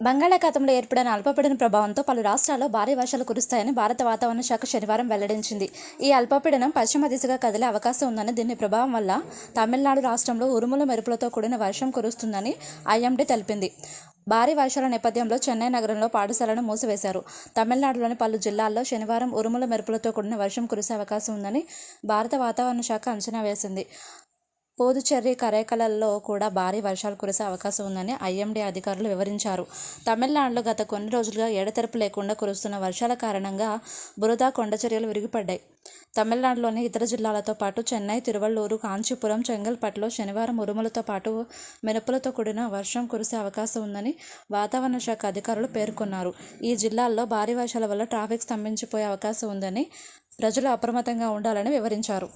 బంగాళాఖాతంలో ఏర్పడిన అల్పపీడన ప్రభావంతో పలు రాష్ట్రాల్లో భారీ వర్షాలు కురుస్తాయని భారత వాతావరణ శాఖ శనివారం వెల్లడించింది. ఈ అల్పపీడనం పశ్చిమ దిశగా కదిలే అవకాశం ఉందని, దీని ప్రభావం వల్ల తమిళనాడు రాష్ట్రంలో ఉరుములు మెరుపులతో కూడిన వర్షం కురుస్తుందని ఐఎండీ తెలిపింది. భారీ వర్షాల నేపథ్యంలో చెన్నై నగరంలో పాఠశాలను మూసివేశారు. తమిళనాడులోని పలు జిల్లాల్లో శనివారం ఉరుముల మెరుపులతో కూడిన వర్షం కురిసే అవకాశం ఉందని భారత వాతావరణ శాఖ అంచనా వేసింది. పుదుచ్చేరి, కరైకలలో కూడా భారీ వర్షాలు కురిసే అవకాశం ఉందని ఐఎండీ అధికారులు వివరించారు. తమిళనాడులో గత కొన్ని రోజులుగా ఎడతెరపి లేకుండా కురుస్తున్న వర్షాల కారణంగా బురద, కొండచర్యలు విరిగిపడ్డాయి. తమిళనాడులోని ఇతర జిల్లాలతో పాటు చెన్నై, తిరువళ్లూరు, కాంచీపురం, చెంగల్పట్టులో శనివారం ఉరుములతో పాటు మెరుపులతో కూడిన వర్షం కురిసే అవకాశం ఉందని వాతావరణ శాఖ అధికారులు పేర్కొన్నారు. ఈ జిల్లాల్లో భారీ వర్షాల వల్ల ట్రాఫిక్ స్తంభించిపోయే అవకాశం ఉందని, ప్రజలు అప్రమత్తంగా ఉండాలని వివరించారు.